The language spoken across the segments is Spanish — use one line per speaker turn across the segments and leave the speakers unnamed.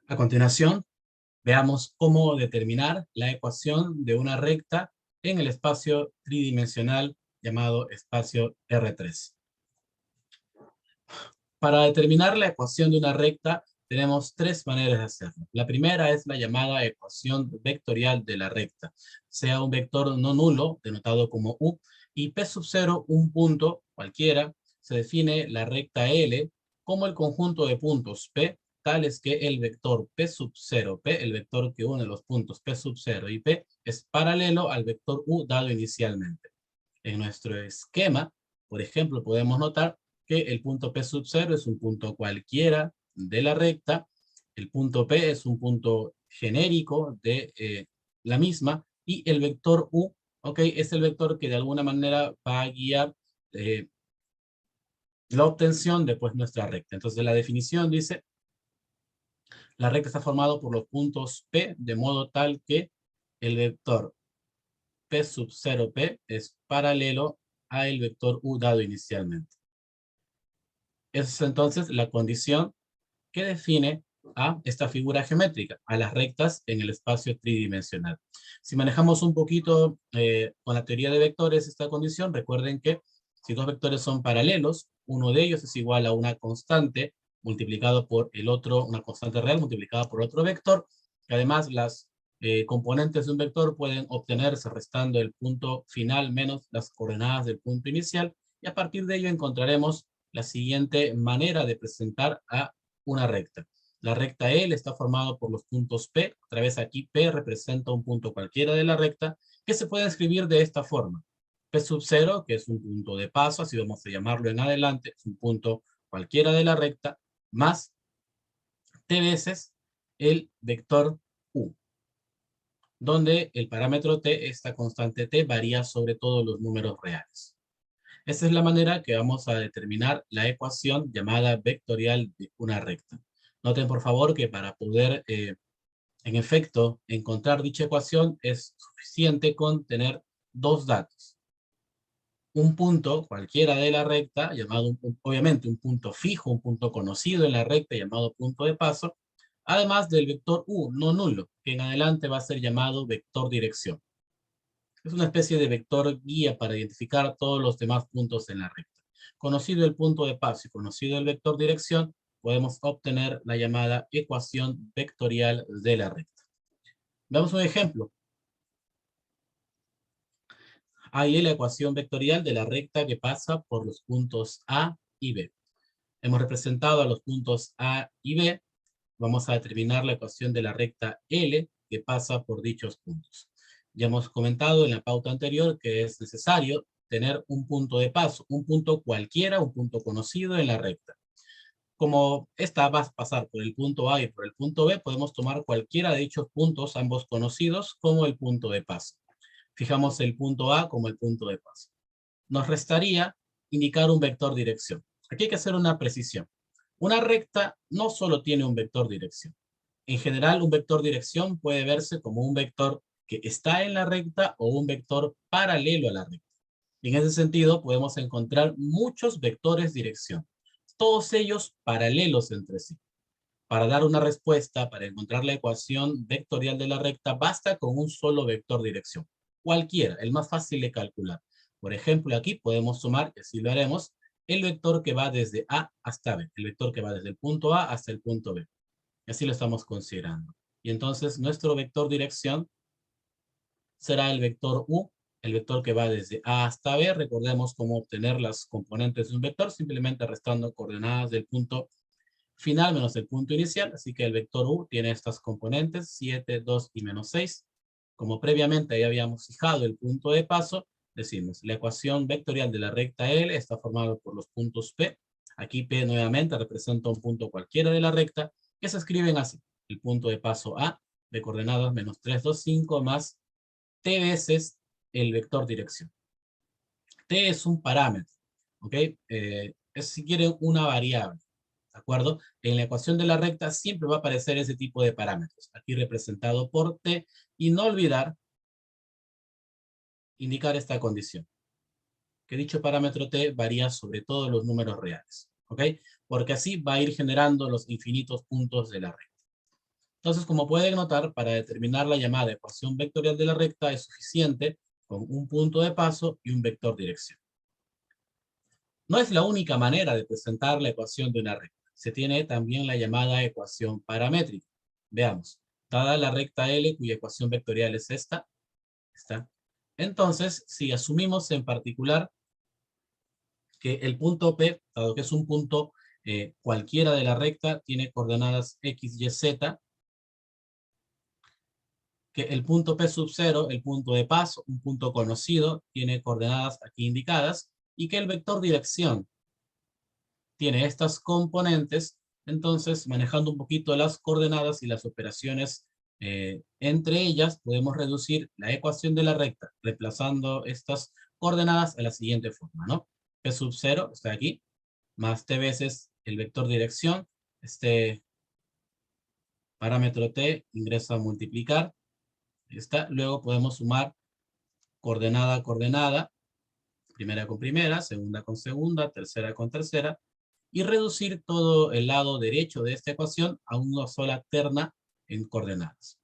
A continuación, veamos cómo determinar la ecuación de una recta en el espacio tridimensional llamado espacio R3. Para determinar la ecuación de una recta, tenemos tres maneras de hacerlo. La primera es la llamada ecuación vectorial de la recta, sea un vector no nulo, denotado como U, y P sub 0, un punto cualquiera. Se define la recta L como el conjunto de puntos P, tales que el vector P sub 0, P, el vector que une los puntos P sub 0 y P, es paralelo al vector U dado inicialmente. En nuestro esquema, por ejemplo, podemos notar que el punto P sub 0 es un punto cualquiera de la recta, el punto P es un punto genérico de la misma, y el vector U, es el vector que de alguna manera va a guiar eh, la obtención de pues, nuestra recta. Entonces la definición dice, la recta está formada por los puntos P, de modo tal que el vector P sub 0P es paralelo al vector U dado inicialmente. Esa es entonces la condición que define a esta figura geométrica, a las rectas en el espacio tridimensional. Si manejamos un poquito con la teoría de vectores esta condición, recuerden que si dos vectores son paralelos, uno de ellos es igual a una constante multiplicado por el otro, una constante real multiplicada por otro vector, que además las componentes de un vector pueden obtenerse restando el punto final menos las coordenadas del punto inicial, y a partir de ello encontraremos la siguiente manera de presentar a una recta. La recta L está formada por los puntos P. Otra vez aquí P representa un punto cualquiera de la recta, que se puede escribir de esta forma. P sub 0, que es un punto de paso, así vamos a llamarlo en adelante, es un punto cualquiera de la recta, más T veces el vector U, donde el parámetro T, esta constante T, varía sobre todos los números reales. Esta es la manera que vamos a determinar la ecuación llamada vectorial de una recta. Noten por favor que para poder, en efecto, encontrar dicha ecuación es suficiente con tener dos datos. Un punto cualquiera de la recta, llamado obviamente un punto fijo, un punto conocido en la recta llamado punto de paso, además del vector U no nulo, que en adelante va a ser llamado vector dirección. Es una especie de vector guía para identificar todos los demás puntos en la recta. Conocido el punto de paso y conocido el vector dirección, podemos obtener la llamada ecuación vectorial de la recta. Veamos un ejemplo. Ahí es la ecuación vectorial de la recta que pasa por los puntos A y B. Hemos representado a los puntos A y B. Vamos a determinar la ecuación de la recta L que pasa por dichos puntos. Ya hemos comentado en la pauta anterior que es necesario tener un punto de paso, un punto cualquiera, un punto conocido en la recta. Como esta va a pasar por el punto A y por el punto B, podemos tomar cualquiera de dichos puntos, ambos conocidos, como el punto de paso. Fijamos el punto A como el punto de paso. Nos restaría indicar un vector dirección. Aquí hay que hacer una precisión. Una recta no solo tiene un vector dirección. En general, un vector dirección puede verse como un vector que está en la recta o un vector paralelo a la recta. Y en ese sentido, podemos encontrar muchos vectores dirección, todos ellos paralelos entre sí. Para dar una respuesta, para encontrar la ecuación vectorial de la recta, basta con un solo vector dirección. Cualquiera, el más fácil de calcular. Por ejemplo, aquí podemos sumar, y así lo haremos, el vector que va desde A hasta B, el vector que va desde el punto A hasta el punto B. Así lo estamos considerando. Y entonces nuestro vector dirección será el vector U, el vector que va desde A hasta B. Recordemos cómo obtener las componentes de un vector, simplemente restando coordenadas del punto final menos el punto inicial. Así que el vector U tiene estas componentes, 7, 2 y menos 6. Como previamente ya habíamos fijado el punto de paso, decimos, la ecuación vectorial de la recta L está formada por los puntos P. Aquí P nuevamente representa un punto cualquiera de la recta, que se escriben así. El punto de paso A, de coordenadas menos 3, 2, 5, más T veces el vector dirección. T es un parámetro, ¿ok? Es, si quieren, una variable, ¿de acuerdo? En la ecuación de la recta siempre va a aparecer ese tipo de parámetros, aquí representado por T, y no olvidar indicar esta condición, que dicho parámetro T varía sobre todos los números reales, ¿ok? Porque así va a ir generando los infinitos puntos de la recta. Entonces, como pueden notar, para determinar la llamada ecuación vectorial de la recta es suficiente con un punto de paso y un vector dirección. No es la única manera de presentar la ecuación de una recta. Se tiene también la llamada ecuación paramétrica. Veamos, dada la recta L cuya ecuación vectorial es esta, entonces, si asumimos en particular que el punto P, dado que es un punto cualquiera de la recta, tiene coordenadas X, Y, Z, que el punto P sub 0, el punto de paso, un punto conocido, tiene coordenadas aquí indicadas, y que el vector dirección tiene estas componentes. Entonces, manejando un poquito las coordenadas y las operaciones entre ellas, podemos reducir la ecuación de la recta, reemplazando estas coordenadas a la siguiente forma, ¿no? P sub 0 está aquí, más t veces el vector dirección, este parámetro t ingresa a multiplicar, está. Luego podemos sumar coordenada a coordenada, primera con primera, segunda con segunda, tercera con tercera, y reducir todo el lado derecho de esta ecuación a una sola terna en coordenadas.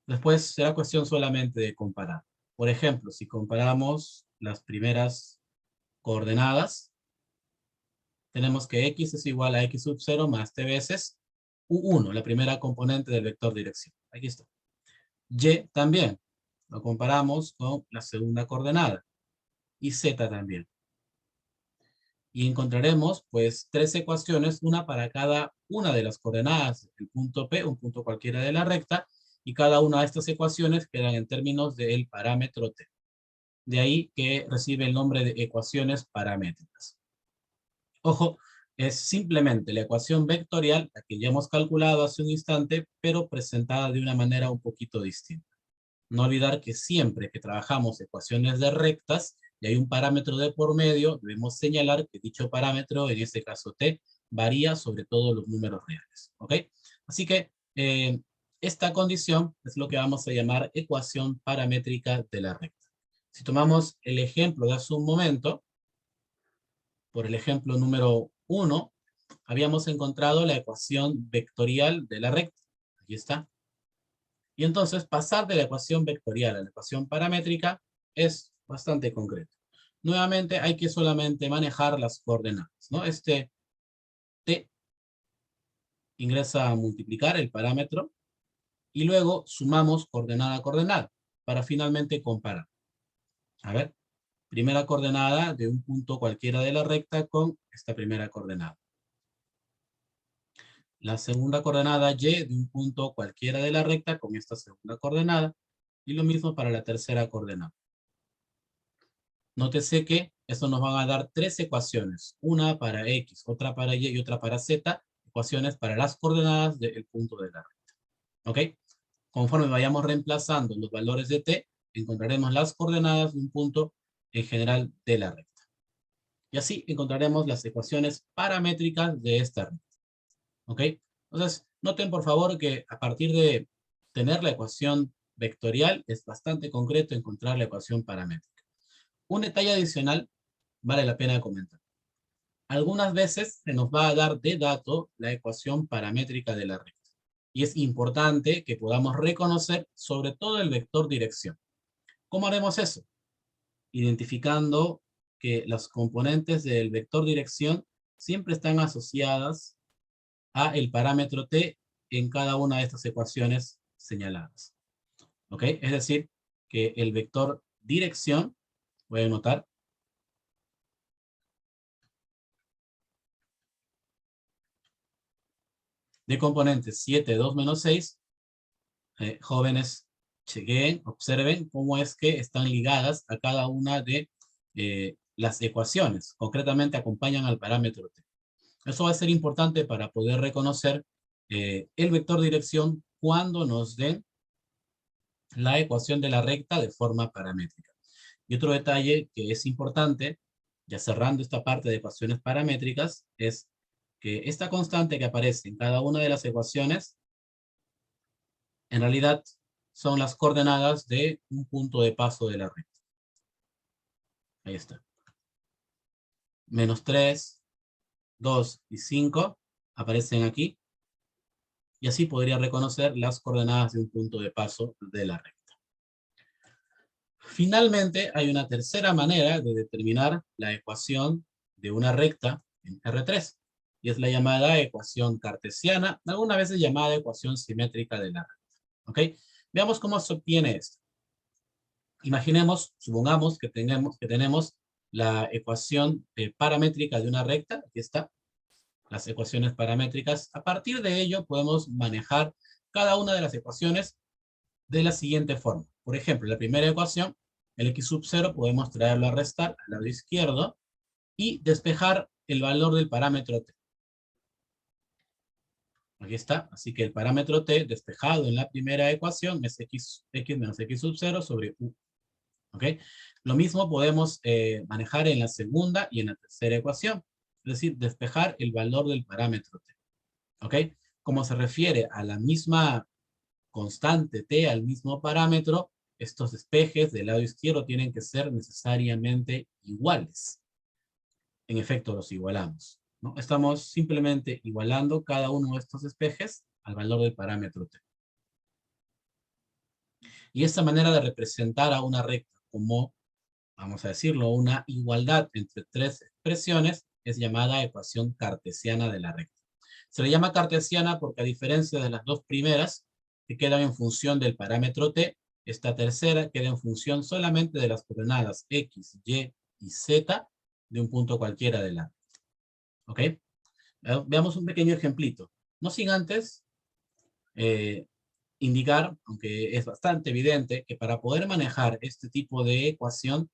Después será cuestión solamente de comparar. Por ejemplo, si comparamos las primeras coordenadas, tenemos que x es igual a x sub 0 más t veces u1, la primera componente del vector dirección. Aquí está. Y también lo comparamos con la segunda coordenada. Y z también. Y encontraremos pues tres ecuaciones, una para cada una de las coordenadas, el punto P, un punto cualquiera de la recta, y cada una de estas ecuaciones quedan en términos del parámetro T. De ahí que recibe el nombre de ecuaciones paramétricas. Ojo, es simplemente la ecuación vectorial, la que ya hemos calculado hace un instante, pero presentada de una manera un poquito distinta. No olvidar que siempre que trabajamos ecuaciones de rectas y hay un parámetro de por medio, debemos señalar que dicho parámetro, en este caso t, varía sobre todos los números reales. ¿Ok? Así que esta condición es lo que vamos a llamar ecuación paramétrica de la recta. Si tomamos el ejemplo de hace un momento, por el ejemplo número 1, habíamos encontrado la ecuación vectorial de la recta. Aquí está. Y entonces pasar de la ecuación vectorial a la ecuación paramétrica es bastante concreto. Nuevamente hay que solamente manejar las coordenadas, ¿no? Este t ingresa a multiplicar el parámetro y luego sumamos coordenada a coordenada para finalmente comparar. A ver, primera coordenada de un punto cualquiera de la recta con esta primera coordenada. La segunda coordenada y de un punto cualquiera de la recta con esta segunda coordenada. Y lo mismo para la tercera coordenada. Nótese que esto nos van a dar tres ecuaciones. Una para X, otra para Y otra para Z. Ecuaciones para las coordenadas del punto de la recta. ¿Ok? Conforme vayamos reemplazando los valores de T, encontraremos las coordenadas de un punto en general de la recta. Y así encontraremos las ecuaciones paramétricas de esta recta. ¿Ok? Entonces, noten por favor que a partir de tener la ecuación vectorial, es bastante concreto encontrar la ecuación paramétrica. Un detalle adicional vale la pena comentar. Algunas veces se nos va a dar de dato la ecuación paramétrica de la recta. Y es importante que podamos reconocer sobre todo el vector dirección. ¿Cómo haremos eso? Identificando que las componentes del vector dirección siempre están asociadas a el parámetro t en cada una de estas ecuaciones señaladas. ¿Ok? Es decir, que el vector dirección, voy a anotar, de componentes 7, 2, menos 6, jóvenes, chequen, observen cómo es que están ligadas a cada una de las ecuaciones. Concretamente acompañan al parámetro t. Eso va a ser importante para poder reconocer el vector dirección cuando nos den la ecuación de la recta de forma paramétrica. Y otro detalle que es importante, ya cerrando esta parte de ecuaciones paramétricas, es que esta constante que aparece en cada una de las ecuaciones, en realidad son las coordenadas de un punto de paso de la recta. Ahí está. Menos 3, 2 y 5 aparecen aquí. Y así podría reconocer las coordenadas de un punto de paso de la recta. Finalmente, hay una tercera manera de determinar la ecuación de una recta en R3, y es la llamada ecuación cartesiana, algunas veces llamada ecuación simétrica de la recta. ¿Ok? Veamos cómo se obtiene esto. Imaginemos, supongamos que tenemos la ecuación paramétrica de una recta. Aquí está, las ecuaciones paramétricas. A partir de ello podemos manejar cada una de las ecuaciones de la siguiente forma. Por ejemplo, la primera ecuación, el x sub 0, podemos traerlo a restar al lado izquierdo y despejar el valor del parámetro t. Aquí está, así que el parámetro t despejado en la primera ecuación es x menos x sub 0 sobre u. ¿Ok? Lo mismo podemos manejar en la segunda y en la tercera ecuación, es decir, despejar el valor del parámetro t. ¿Ok? Como se refiere a la misma constante t, al mismo parámetro, estos despejes del lado izquierdo tienen que ser necesariamente iguales. En efecto, los igualamos, ¿no? Estamos simplemente igualando cada uno de estos despejes al valor del parámetro t. Y esta manera de representar a una recta como, vamos a decirlo, una igualdad entre tres expresiones es llamada ecuación cartesiana de la recta. Se le llama cartesiana porque, a diferencia de las dos primeras, que quedan en función del parámetro t, esta tercera queda en función solamente de las coordenadas x, y y z de un punto cualquiera de la recta. ¿Ok? Veamos un pequeño ejemplito. No sin antes indicar, aunque es bastante evidente, que para poder manejar este tipo de ecuación,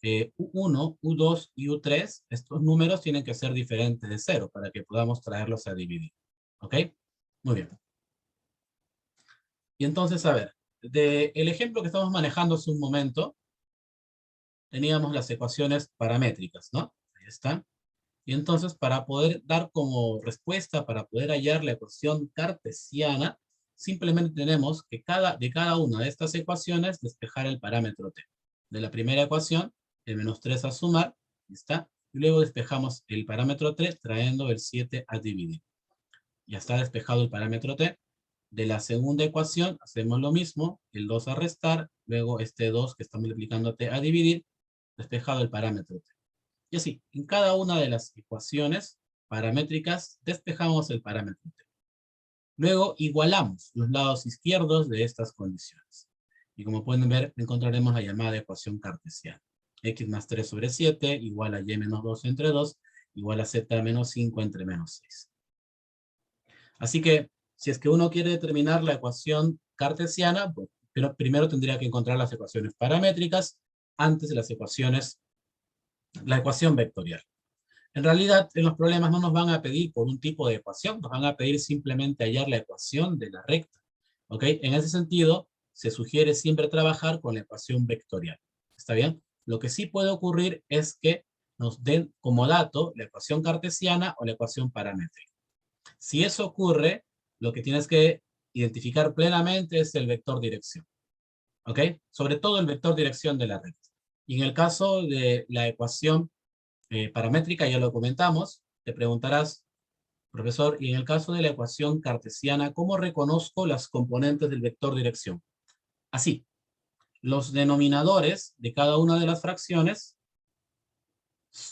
U1, U2 y U3, estos números tienen que ser diferentes de 0 para que podamos traerlos a dividir. ¿Ok? Muy bien. Y entonces, a ver, el ejemplo que estamos manejando hace un momento, teníamos las ecuaciones paramétricas, ¿no? Ahí están. Y entonces, para poder dar como respuesta, para poder hallar la ecuación cartesiana, simplemente tenemos que de cada una de estas ecuaciones despejar el parámetro t. De la primera ecuación, el menos 3 a sumar, ¿está? Y luego despejamos el parámetro t trayendo el 7 a dividir. Ya está despejado el parámetro t. De la segunda ecuación hacemos lo mismo, el 2 a restar, luego este 2 que está multiplicando t a dividir, despejado el parámetro t. Y así, en cada una de las ecuaciones paramétricas despejamos el parámetro t. Luego igualamos los lados izquierdos de estas condiciones. Y como pueden ver, encontraremos la llamada ecuación cartesiana. X más 3 sobre 7 igual a y menos 2 entre 2 igual a z menos 5 entre menos 6. Así que, si es que uno quiere determinar la ecuación cartesiana, pues, primero tendría que encontrar las ecuaciones paramétricas antes de la ecuación vectorial. En realidad, en los problemas no nos van a pedir por un tipo de ecuación, nos van a pedir simplemente hallar la ecuación de la recta. ¿Ok? En ese sentido, se sugiere siempre trabajar con la ecuación vectorial. ¿Está bien? Lo que sí puede ocurrir es que nos den como dato la ecuación cartesiana o la ecuación paramétrica. Si eso ocurre, lo que tienes que identificar plenamente es el vector dirección. ¿Ok? Sobre todo el vector dirección de la recta. Y en el caso de la ecuación paramétrica, ya lo comentamos, te preguntarás, profesor, y en el caso de la ecuación cartesiana, ¿cómo reconozco las componentes del vector dirección? Así, los denominadores de cada una de las fracciones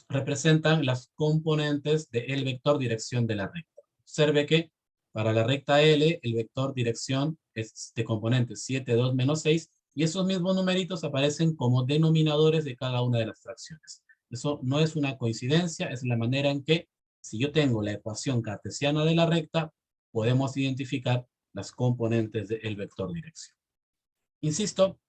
representan las componentes del vector dirección de la recta. Observe que para la recta L, el vector dirección es de componentes 7, 2, menos 6, y esos mismos numeritos aparecen como denominadores de cada una de las fracciones. Eso no es una coincidencia, es la manera en que, si yo tengo la ecuación cartesiana de la recta, podemos identificar las componentes del vector dirección. Insisto,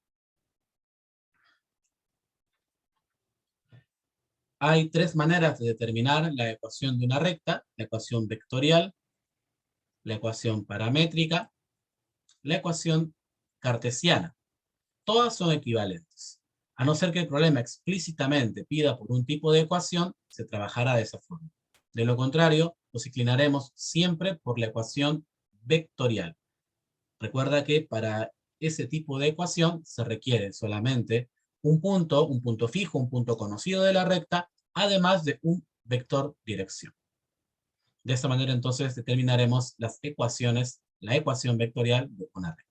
hay tres maneras de determinar la ecuación de una recta: la ecuación vectorial, la ecuación paramétrica, la ecuación cartesiana. Todas son equivalentes. A no ser que el problema explícitamente pida por un tipo de ecuación, se trabajará de esa forma. De lo contrario, nos inclinaremos siempre por la ecuación vectorial. Recuerda que para ese tipo de ecuación se requiere solamente un punto fijo, un punto conocido de la recta, además de un vector dirección. De esta manera, entonces, determinaremos las ecuaciones la ecuación vectorial de una recta.